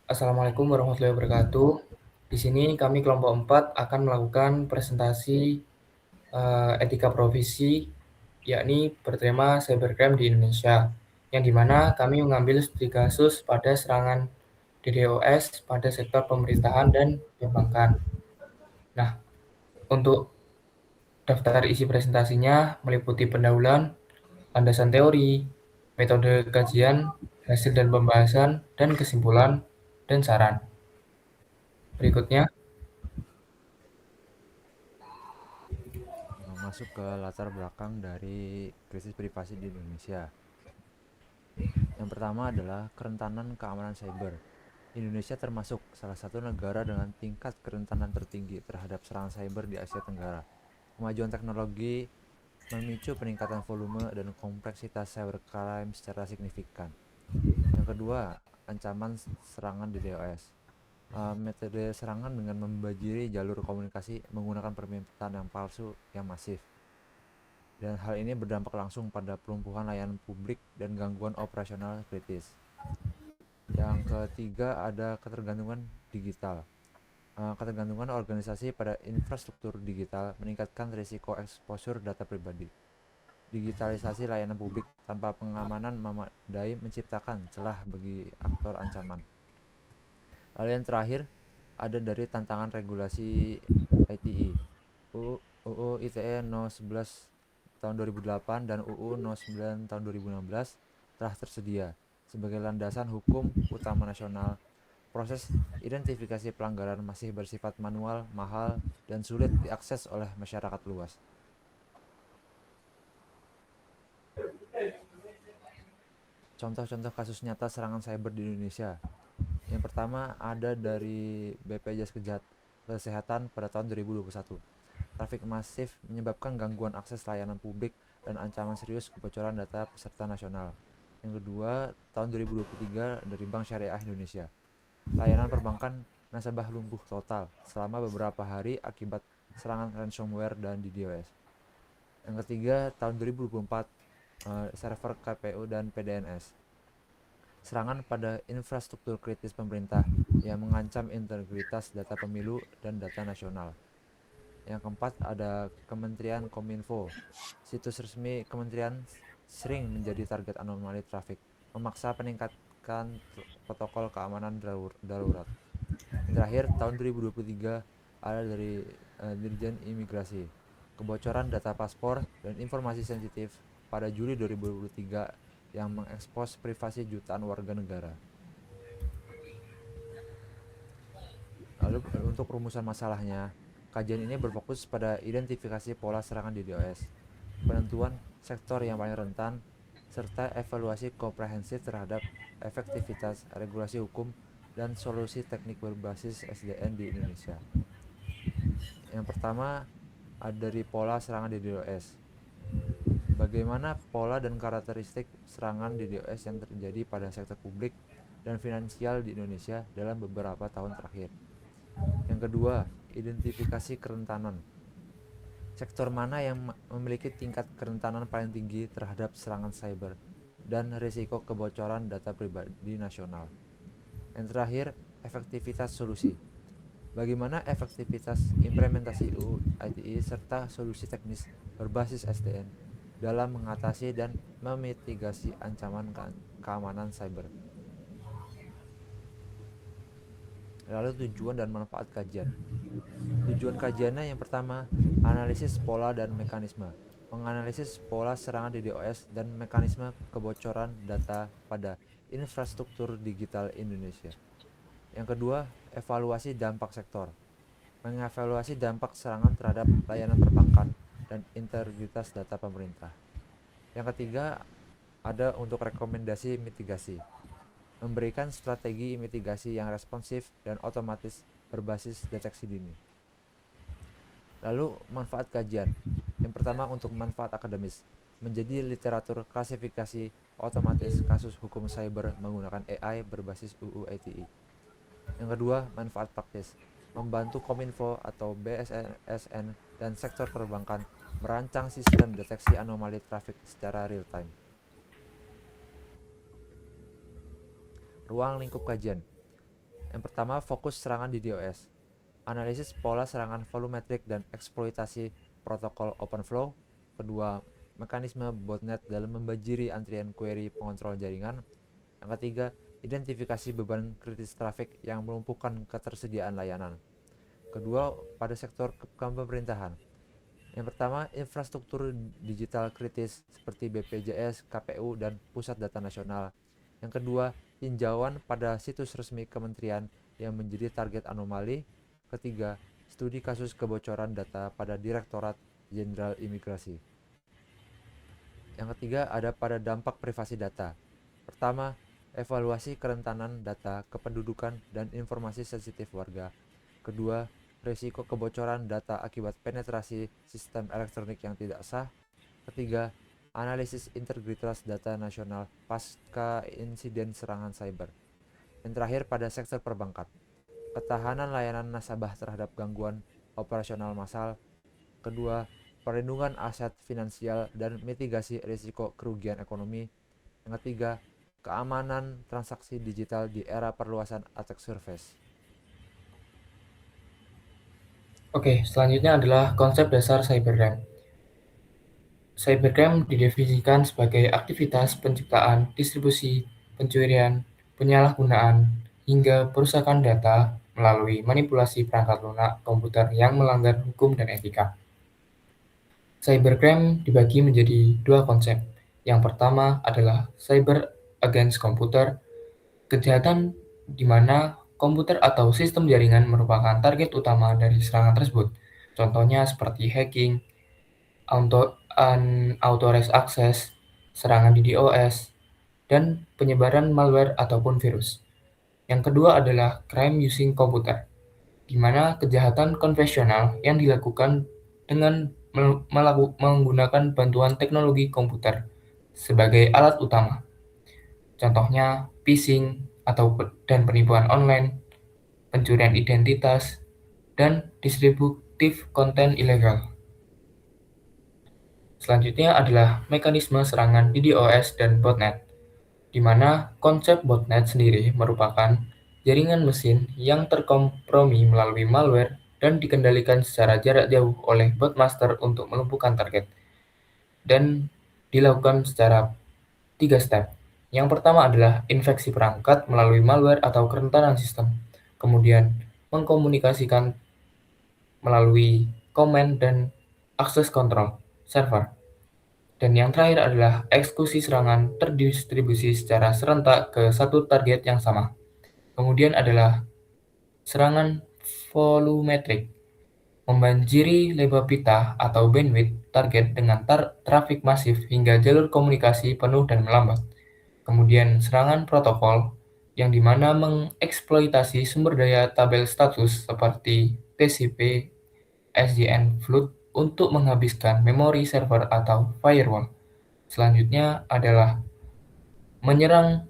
Assalamualaikum warahmatullahi wabarakatuh. Di sini kami kelompok 4 akan melakukan presentasi etika profesi, yakni bertema cybercrime di Indonesia, yang dimana kami mengambil studi kasus pada serangan DDoS pada sektor pemerintahan dan perbankan. Nah, untuk daftar isi presentasinya meliputi pendahuluan, landasan teori, metode kajian, hasil dan pembahasan, dan kesimpulan, dan saran. Berikutnya, Masuk ke latar belakang dari krisis privasi di Indonesia. Yang pertama adalah kerentanan keamanan cyber. Indonesia termasuk salah satu negara dengan tingkat kerentanan tertinggi terhadap serangan cyber di Asia Tenggara. Kemajuan teknologi memicu peningkatan volume dan kompleksitas cybercrime secara signifikan. Yang kedua, ancaman serangan DDoS. Metode serangan dengan membajiri jalur komunikasi menggunakan permintaan yang palsu yang masif, dan hal ini berdampak langsung pada pelumpuhan layanan publik dan gangguan operasional kritis. Yang ketiga ada ketergantungan digital. Ketergantungan organisasi pada infrastruktur digital meningkatkan risiko exposure data pribadi. Digitalisasi layanan publik tanpa pengamanan memadai menciptakan celah bagi aktor ancaman. Lalu yang terakhir ada dari tantangan regulasi ITE. UU ITE No 11 tahun 2008 dan UU No 9 tahun 2016 telah tersedia sebagai landasan hukum utama nasional. Proses identifikasi pelanggaran masih bersifat manual, mahal, dan sulit diakses oleh masyarakat luas. Contoh-contoh kasus nyata serangan cyber di Indonesia. Yang pertama ada dari BPJS Kesehatan pada tahun 2021. Trafik masif menyebabkan gangguan akses layanan publik dan ancaman serius kebocoran data peserta nasional. Yang kedua, tahun 2023 dari Bank Syariah Indonesia. Layanan perbankan nasabah lumpuh total selama beberapa hari akibat serangan ransomware dan DDoS. Yang ketiga, tahun 2024, server KPU dan PDNS. Serangan pada infrastruktur kritis pemerintah yang mengancam integritas data pemilu dan data nasional. Yang keempat ada Kementerian Kominfo. Situs resmi kementerian sering menjadi target anomali trafik, memaksa peningkatkan protokol keamanan darurat. Yang terakhir, tahun 2023 ada dari Dirjen Imigrasi. Kebocoran data paspor dan informasi sensitif pada Juli 2023 yang mengekspos privasi jutaan warga negara. Lalu untuk rumusan masalahnya, kajian ini berfokus pada identifikasi pola serangan DDoS, penentuan sektor yang paling rentan, serta evaluasi komprehensif terhadap efektivitas regulasi hukum dan solusi teknik berbasis SDN di Indonesia. Yang pertama ada dari pola serangan DDoS. Bagaimana pola dan karakteristik serangan DDoS yang terjadi pada sektor publik dan finansial di Indonesia dalam beberapa tahun terakhir. Yang kedua, identifikasi kerentanan. Sektor mana yang memiliki tingkat kerentanan paling tinggi terhadap serangan cyber dan risiko kebocoran data pribadi nasional. Yang terakhir, efektivitas solusi. Bagaimana efektivitas implementasi UU ITE serta solusi teknis berbasis SDN dalam mengatasi dan memitigasi ancaman keamanan cyber. Lalu tujuan dan manfaat kajian. Tujuan kajiannya yang pertama, analisis pola dan mekanisme. Menganalisis pola serangan DDoS dan mekanisme kebocoran data pada infrastruktur digital Indonesia. Yang kedua, evaluasi dampak sektor. Mengevaluasi dampak serangan terhadap layanan perbankan dan integritas data pemerintah. Yang ketiga, ada untuk rekomendasi mitigasi. Memberikan strategi mitigasi yang responsif dan otomatis berbasis deteksi dini. Lalu manfaat kajian. Yang pertama untuk manfaat akademis, menjadi literatur klasifikasi otomatis kasus hukum cyber menggunakan AI berbasis UU ITE. Yang kedua, manfaat praktis, membantu Kominfo atau BSSN dan sektor perbankan merancang sistem deteksi anomali trafik secara real time. Ruang lingkup kajian. Yang pertama, fokus serangan di DOS. Analisis pola serangan volumetrik dan eksploitasi protokol OpenFlow. Kedua, mekanisme botnet dalam membanjiri antrian query pengontrol jaringan. Yang ketiga, identifikasi beban kritis trafik yang melumpuhkan ketersediaan layanan. Kedua, pada sektor pemerintahan. Yang pertama, infrastruktur digital kritis seperti BPJS, KPU, dan Pusat Data Nasional. Yang kedua, tinjauan pada situs resmi kementerian yang menjadi target anomali. Ketiga, studi kasus kebocoran data pada Direktorat Jenderal Imigrasi. Yang ketiga, ada pada dampak privasi data. Pertama, evaluasi kerentanan data kependudukan dan informasi sensitif warga. Kedua, risiko kebocoran data akibat penetrasi sistem elektronik yang tidak sah. Ketiga, analisis integritas data nasional pasca insiden serangan cyber. Yang terakhir, pada sektor perbankan, ketahanan layanan nasabah terhadap gangguan operasional massal. Kedua, perlindungan aset finansial dan mitigasi risiko kerugian ekonomi. Yang ketiga, keamanan transaksi digital di era perluasan attack surface. Oke, selanjutnya adalah konsep dasar cybercrime. Cybercrime didefinisikan sebagai aktivitas penciptaan, distribusi, pencurian, penyalahgunaan, hingga perusakan data melalui manipulasi perangkat lunak komputer yang melanggar hukum dan etika. Cybercrime dibagi menjadi dua konsep. Yang pertama adalah cyber against computer, kejahatan di mana komputer atau sistem jaringan merupakan target utama dari serangan tersebut. Contohnya seperti hacking, unauthorized access, serangan di DOS, dan penyebaran malware ataupun virus. Yang kedua adalah crime using computer, di mana kejahatan konvensional yang dilakukan dengan menggunakan bantuan teknologi komputer sebagai alat utama. Contohnya phishing dan penipuan online, pencurian identitas, dan distributif konten ilegal. Selanjutnya adalah mekanisme serangan DDoS dan botnet, di mana konsep botnet sendiri merupakan jaringan mesin yang terkompromi melalui malware dan dikendalikan secara jarak jauh oleh botmaster untuk melumpuhkan target, dan dilakukan secara 3 step. Yang pertama adalah infeksi perangkat melalui malware atau kerentanan sistem, kemudian mengkomunikasikan melalui command dan akses kontrol server. Dan yang terakhir adalah eksekusi serangan terdistribusi secara serentak ke satu target yang sama. Kemudian adalah serangan volumetrik, membanjiri lebar pita atau bandwidth target dengan trafik masif hingga jalur komunikasi penuh dan melambat. Kemudian serangan protokol, yang dimana mengeksploitasi sumber daya tabel status seperti TCP, SDN flood untuk menghabiskan memori server atau firewall. Selanjutnya adalah menyerang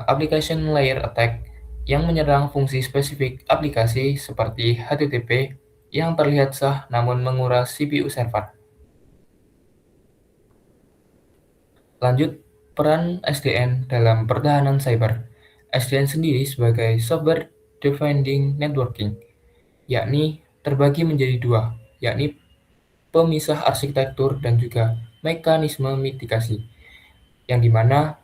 application layer attack, yang menyerang fungsi spesifik aplikasi seperti HTTP yang terlihat sah namun menguras CPU server. Lanjut, peran SDN dalam pertahanan cyber. SDN sendiri sebagai Software Defined Networking, yakni terbagi menjadi dua, yakni pemisah arsitektur dan juga mekanisme mitigasi, yang dimana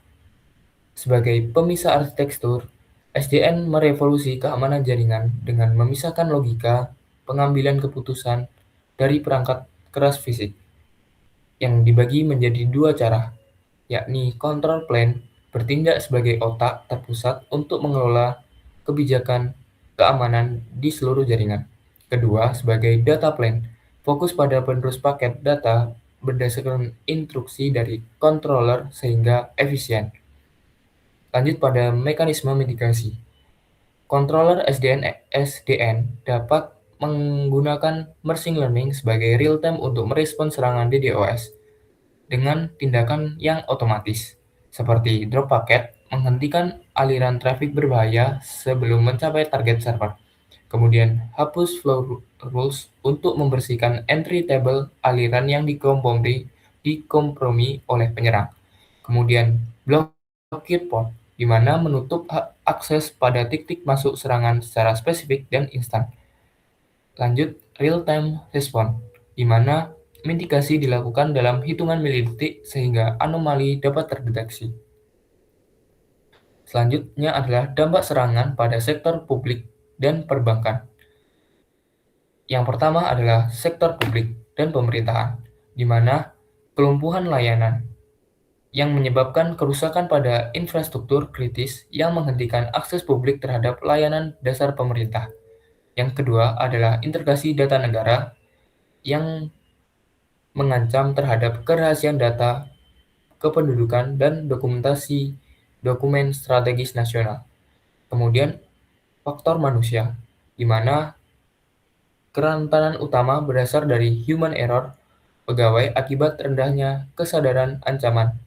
sebagai pemisah arsitektur, SDN merevolusi keamanan jaringan dengan memisahkan logika pengambilan keputusan dari perangkat keras fisik, yang dibagi menjadi dua cara, yakni control plane bertindak sebagai otak terpusat untuk mengelola kebijakan keamanan di seluruh jaringan. Kedua, sebagai data plane, fokus pada penerus paket data berdasarkan instruksi dari controller sehingga efisien. Lanjut pada mekanisme mitigasi. Controller SDN dapat menggunakan machine learning sebagai real-time untuk merespons serangan DDoS dengan tindakan yang otomatis, seperti drop paket, menghentikan aliran trafik berbahaya sebelum mencapai target server. Kemudian, hapus flow rules untuk membersihkan entry table aliran yang dikompromi oleh penyerang. Kemudian, blokir port, di mana menutup akses pada titik masuk serangan secara spesifik dan instan. Lanjut, real-time response, di mana mitigasi dilakukan dalam hitungan milidetik sehingga anomali dapat terdeteksi. Selanjutnya adalah dampak serangan pada sektor publik dan perbankan. Yang pertama adalah sektor publik dan pemerintahan, di mana kelumpuhan layanan yang menyebabkan kerusakan pada infrastruktur kritis yang menghentikan akses publik terhadap layanan dasar pemerintah. Yang kedua adalah integrasi data negara yang mengancam terhadap kerahasiaan data kependudukan dan dokumentasi dokumen strategis nasional. Kemudian, faktor manusia, di mana kerentanan utama berasal dari human error pegawai akibat rendahnya kesadaran ancaman.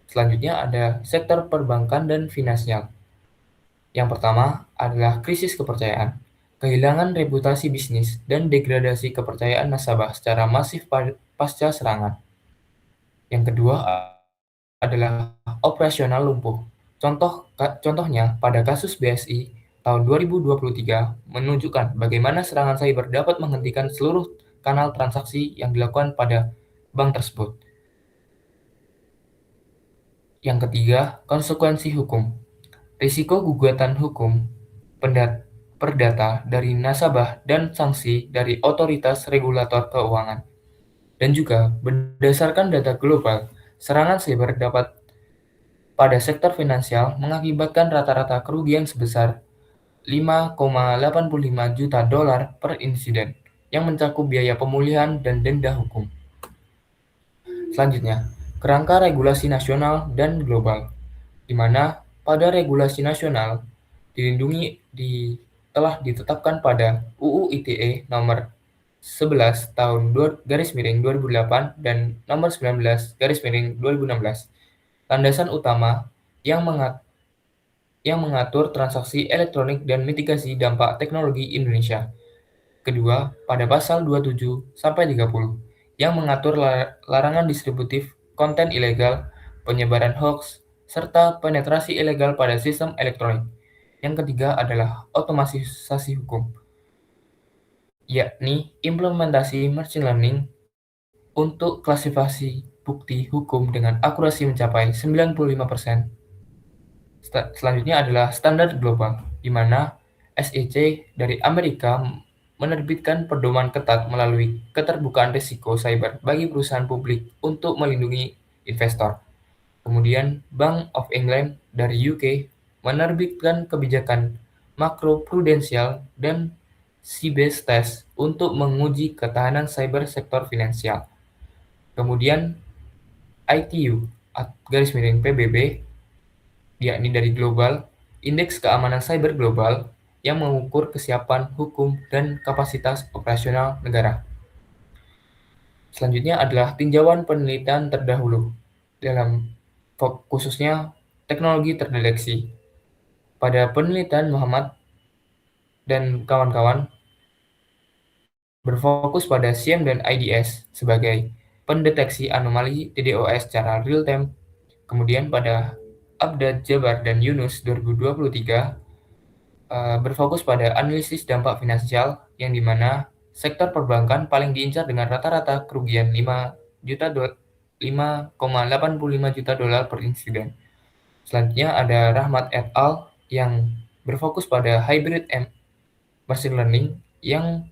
Selanjutnya ada sektor perbankan dan finansial. Yang pertama adalah krisis kepercayaan, kehilangan reputasi bisnis, dan degradasi kepercayaan nasabah secara masif pasca serangan. Yang kedua adalah operasional lumpuh. Contohnya pada kasus BSI tahun 2023 menunjukkan bagaimana serangan cyber dapat menghentikan seluruh kanal transaksi yang dilakukan pada bank tersebut. Yang ketiga, konsekuensi hukum. Risiko gugatan hukum perdata dari nasabah dan sanksi dari otoritas regulator keuangan. Dan juga berdasarkan data global, serangan cyber dapat pada sektor finansial mengakibatkan rata-rata kerugian sebesar 5,85 juta dolar per insiden, yang mencakup biaya pemulihan dan denda hukum. Selanjutnya, kerangka regulasi nasional dan global, di mana pada regulasi nasional telah ditetapkan pada UU ITE nomor 11 tahun 2008 dan nomor 19 2016. Landasan utama yang mengatur transaksi elektronik dan mitigasi dampak teknologi Indonesia. Kedua, pada pasal 27-30 yang mengatur larangan distributif konten ilegal, penyebaran hoax, serta penetrasi ilegal pada sistem elektronik. Yang ketiga adalah otomatisasi hukum, yakni implementasi machine learning untuk klasifikasi bukti hukum dengan akurasi mencapai 95%. Selanjutnya adalah standar global, di mana SEC dari Amerika menerbitkan pedoman ketat melalui keterbukaan risiko cyber bagi perusahaan publik untuk melindungi investor. Kemudian Bank of England dari UK menerbitkan kebijakan makroprudensial dan sea-based test untuk menguji ketahanan cyber sektor finansial. Kemudian ITU _PBB, yakni dari global, Indeks Keamanan Cyber Global yang mengukur kesiapan hukum dan kapasitas operasional negara. Selanjutnya adalah tinjauan penelitian terdahulu dalam khususnya teknologi terdeteksi. Pada penelitian Muhammad dan kawan-kawan berfokus pada SIEM dan IDS sebagai pendeteksi anomali DDoS secara real-time. Kemudian pada Abdad Jabar dan Yunus 2023 berfokus pada analisis dampak finansial yang dimana sektor perbankan paling diincar dengan rata-rata kerugian 5,85 juta dolar per insiden. Selanjutnya ada Rahmat et al. Yang berfokus pada hybrid machine learning yang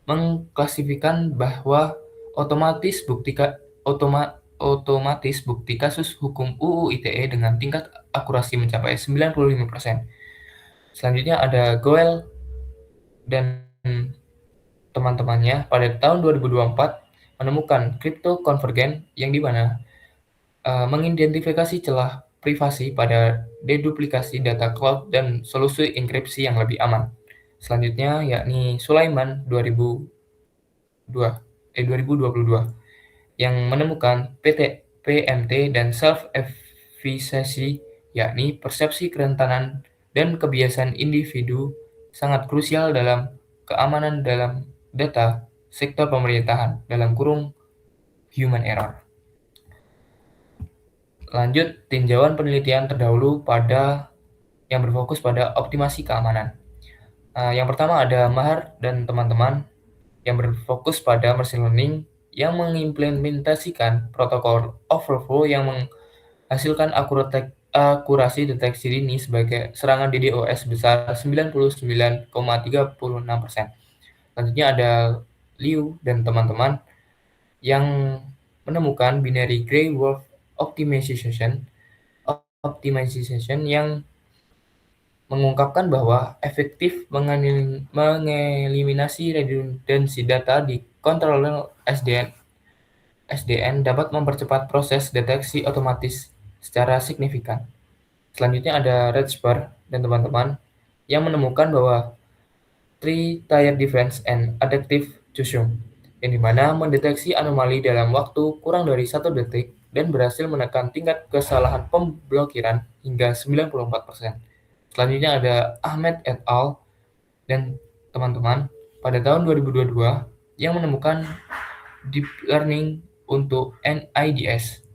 mengklasifikasikan bahwa otomatis bukti kasus hukum UU ITE dengan tingkat akurasi mencapai 95%. Selanjutnya ada Goel dan teman-temannya pada tahun 2024 menemukan crypto convergen yang dimana mengidentifikasi celah privasi pada deduplikasi data cloud dan solusi enkripsi yang lebih aman. Selanjutnya yakni Sulaiman 2022 yang menemukan PMT dan self-efficacy, yakni persepsi kerentanan dan kebiasaan individu sangat krusial dalam keamanan dalam data sektor pemerintahan (human error). Lanjut, tinjauan penelitian terdahulu yang berfokus pada optimasi keamanan. Yang pertama ada Mahar dan teman-teman yang berfokus pada machine learning yang mengimplementasikan protokol overflow yang menghasilkan akurasi deteksi dini sebagai serangan DDoS sebesar 99,36%. Selanjutnya ada Liu dan teman-teman yang menemukan binary gray wolf optimization yang mengungkapkan bahwa efektif mengeliminasi redundansi data di controller SDN dapat mempercepat proses deteksi otomatis secara signifikan. Selanjutnya ada Redspur dan teman-teman yang menemukan bahwa Three-Tier Defense and Adaptive Fusion, yang dimana mendeteksi anomali dalam waktu kurang dari 1 detik dan berhasil menekan tingkat kesalahan pemblokiran hingga 94%. Selanjutnya ada Ahmed et al. Dan teman-teman pada tahun 2022 yang menemukan deep learning untuk NIDS,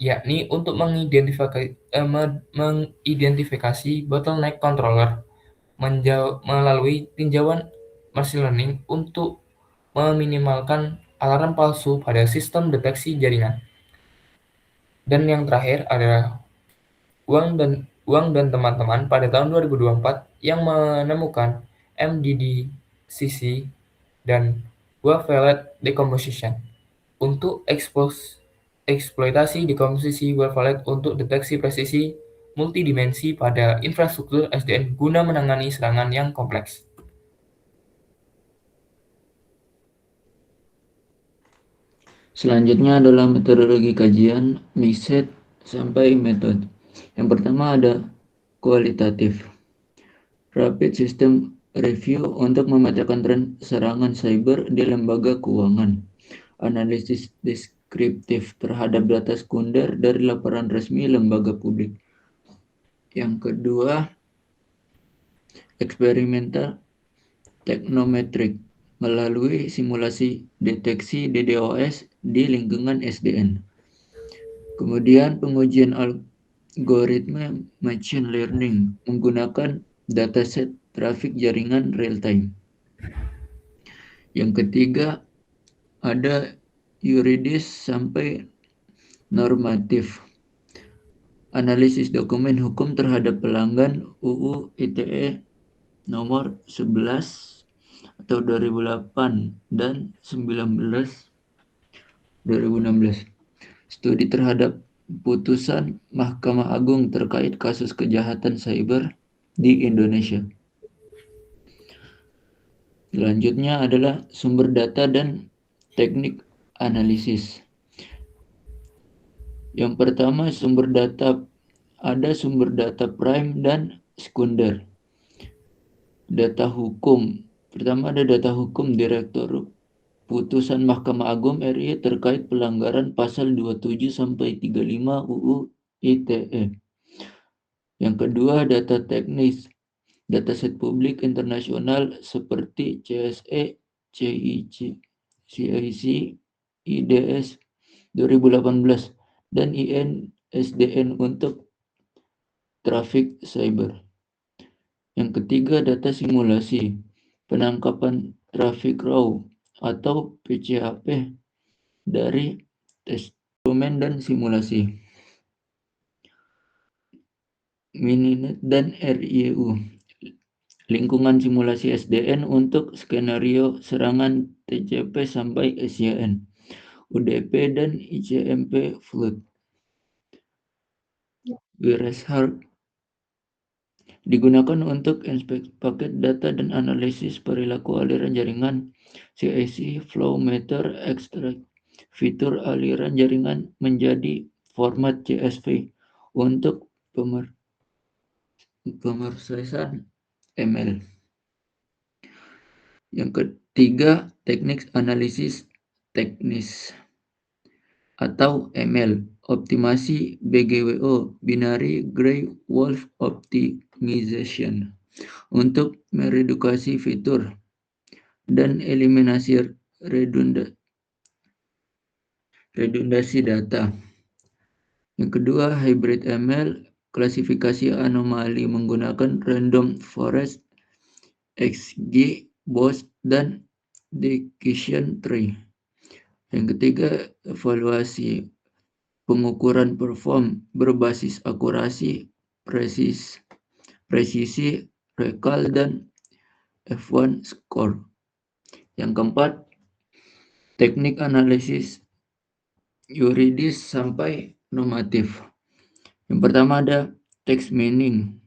yakni untuk mengidentifikasi bottleneck controller melalui tinjauan machine learning untuk meminimalkan alarm palsu pada sistem deteksi jaringan. Dan yang terakhir adalah Wang dan teman-teman pada tahun 2024 yang menemukan MDDCC dan wavelet decomposition untuk eksploitasi dekomposisi wavelet untuk deteksi presisi multidimensi pada infrastruktur SDN guna menangani serangan yang kompleks. Selanjutnya adalah metodologi kajian, mixed sampai metode. Yang pertama ada kualitatif. Rapid System Review untuk memetakan tren serangan cyber di lembaga keuangan. Analisis deskriptif terhadap data sekunder dari laporan resmi lembaga publik. Yang kedua, eksperimental teknometrik melalui simulasi deteksi DDoS di lingkungan SDN. Kemudian pengujian algoritma machine learning menggunakan dataset trafik jaringan real time. Yang ketiga ada yuridis sampai normatif. Analisis dokumen hukum terhadap pelanggan UU ITE nomor 11 atau 2008 dan 2016. Studi terhadap putusan Mahkamah Agung terkait kasus kejahatan cyber di Indonesia. Selanjutnya adalah sumber data dan teknik analisis. Yang pertama sumber data, ada sumber data prime dan sekunder. Data hukum, pertama ada data hukum Direktur Putusan Mahkamah Agung RI terkait pelanggaran pasal 27 sampai 35 UU ITE. Yang kedua data teknis, dataset publik internasional seperti CSE, CIC, IDS 2018 dan INSDN untuk trafik cyber. Yang ketiga data simulasi, penangkapan trafik raw atau PCAP dari instrumen dan simulasi. Mininet dan RIU, lingkungan simulasi SDN untuk skenario serangan TCP sampai SYN, UDP dan ICMP flood. Wireshard digunakan untuk inspeksi paket data dan analisis perilaku aliran jaringan. CIC Flow Meter Extract fitur aliran jaringan menjadi format CSV untuk pemrosesan ML. Yang ketiga, teknik analisis teknis atau ML, optimasi BGWO, Binary Gray Wolf Optimization, untuk meredukasi fitur dan eliminasi redundasi data. Yang kedua, hybrid ML, klasifikasi anomali menggunakan random forest, XG, BOS, dan decision tree. Yang ketiga, evaluasi pengukuran perform berbasis akurasi, presisi, recall, dan F1 score. Yang keempat, teknik analisis yuridis sampai normatif. Yang pertama ada text meaning,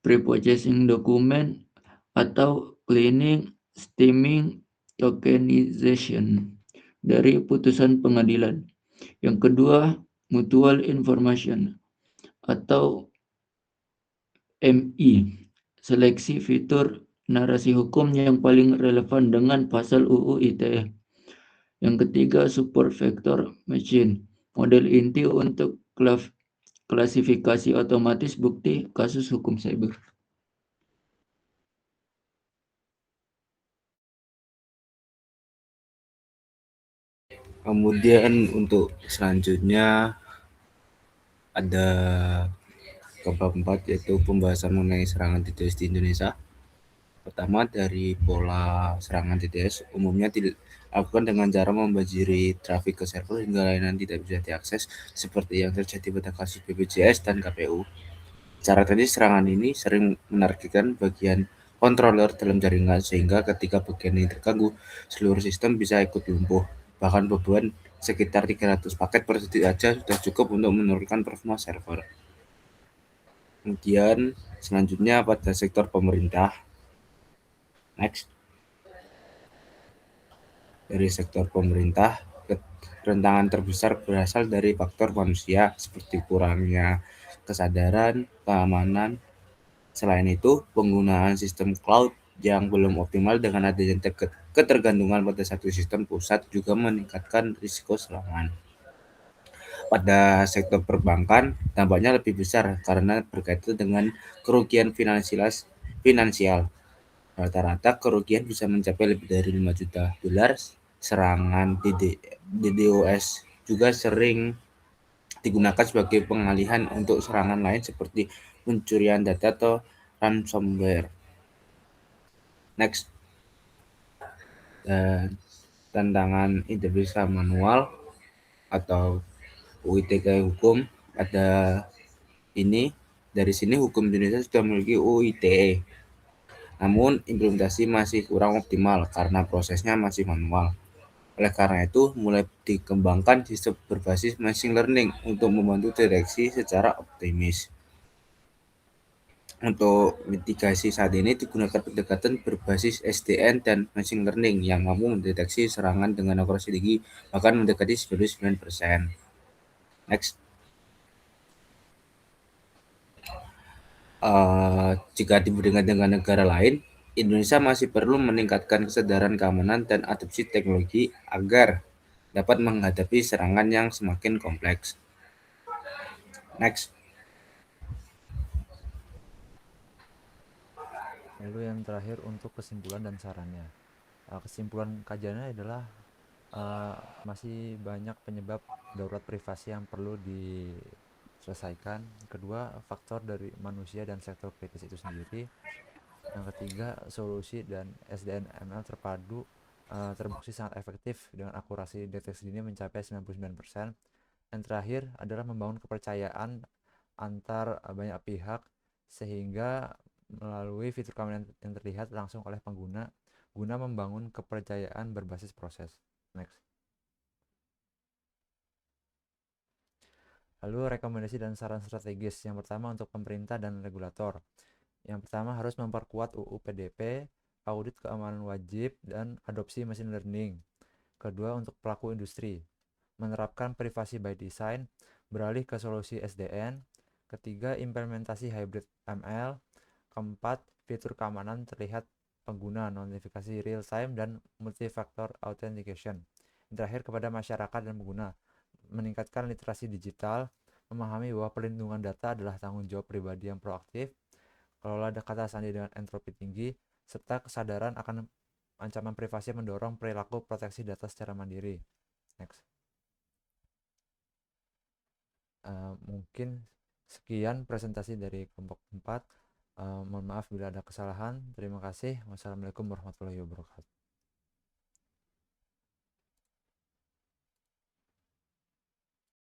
pre-processing dokumen atau cleaning, stemming, tokenization dari putusan pengadilan. Yang kedua, mutual information atau MI, seleksi fitur narasi hukum yang paling relevan dengan pasal UU ITE. Yang ketiga, support vector machine, model inti untuk klasifikasi otomatis bukti kasus hukum cyber. Kemudian untuk selanjutnya ada ke bab 4 yaitu pembahasan mengenai serangan DDoS di Indonesia. Pertama, dari pola serangan DDoS umumnya dilakukan dengan cara membanjiri trafik ke server hingga layanan tidak bisa diakses seperti yang terjadi pada kasus BPJS dan KPU. Cara teknis serangan ini sering menargetkan bagian controller dalam jaringan sehingga ketika bagian ini terganggu, seluruh sistem bisa ikut lumpuh. Bahkan beban sekitar 300 paket per detik saja sudah cukup untuk menurunkan performa server. Kemudian selanjutnya pada sektor pemerintah. Next. Dari sektor pemerintah, rentangan terbesar berasal dari faktor manusia seperti kurangnya kesadaran, keamanan. Selain itu, penggunaan sistem cloud yang belum optimal dengan adanya ketergantungan pada satu sistem pusat juga meningkatkan risiko serangan. Pada sektor perbankan, dampaknya lebih besar karena berkaitan dengan kerugian finansial. Rata-rata kerugian bisa mencapai lebih dari 5 juta dolar. Serangan DDoS juga sering digunakan sebagai pengalihan untuk serangan lain seperti pencurian data atau ransomware. Next. Dan tantangan interpretasi manual atau UIT hukum ada ini. Dari sini hukum Indonesia sudah memiliki UU ITE. Namun implementasi masih kurang optimal karena prosesnya masih manual. Oleh karena itu, mulai dikembangkan sistem berbasis machine learning untuk membantu deteksi secara optimis. Untuk mitigasi saat ini digunakan pendekatan berbasis SDN dan machine learning yang mampu mendeteksi serangan dengan akurasi tinggi, bahkan mendekati 99%. Next. Jika dibandingkan dengan negara lain, Indonesia masih perlu meningkatkan kesadaran keamanan dan adopsi teknologi agar dapat menghadapi serangan yang semakin kompleks. Next. Lalu yang terakhir untuk kesimpulan dan sarannya. Kesimpulan kajiannya adalah masih banyak penyebab darurat privasi yang perlu diselesaikan. Kedua, faktor dari manusia dan sektor kritis itu sendiri. Yang ketiga, solusi dan SDN ML terpadu terbukti sangat efektif dengan akurasi deteksi dini mencapai 99%. Yang terakhir adalah membangun kepercayaan antar banyak pihak sehingga melalui fitur keamanan yang terlihat langsung oleh pengguna guna membangun kepercayaan berbasis proses. Next. Lalu rekomendasi dan saran strategis. Yang pertama untuk pemerintah dan regulator. Yang pertama harus memperkuat UU PDP, audit keamanan wajib, dan adopsi machine learning. Kedua untuk pelaku industri, menerapkan privasi by design, beralih ke solusi SDN. Ketiga, implementasi hybrid ML. Keempat, fitur keamanan terlihat pengguna, notifikasi real time, dan multifactor authentication. Yang terakhir kepada masyarakat dan pengguna, meningkatkan literasi digital, memahami bahwa perlindungan data adalah tanggung jawab pribadi yang proaktif, kelola kata sandi dengan entropi tinggi, serta kesadaran akan ancaman privasi mendorong perilaku proteksi data secara mandiri. Next. Mungkin sekian presentasi dari kelompok 4. Mohon maaf bila ada kesalahan. Terima kasih. Wassalamualaikum warahmatullahi wabarakatuh.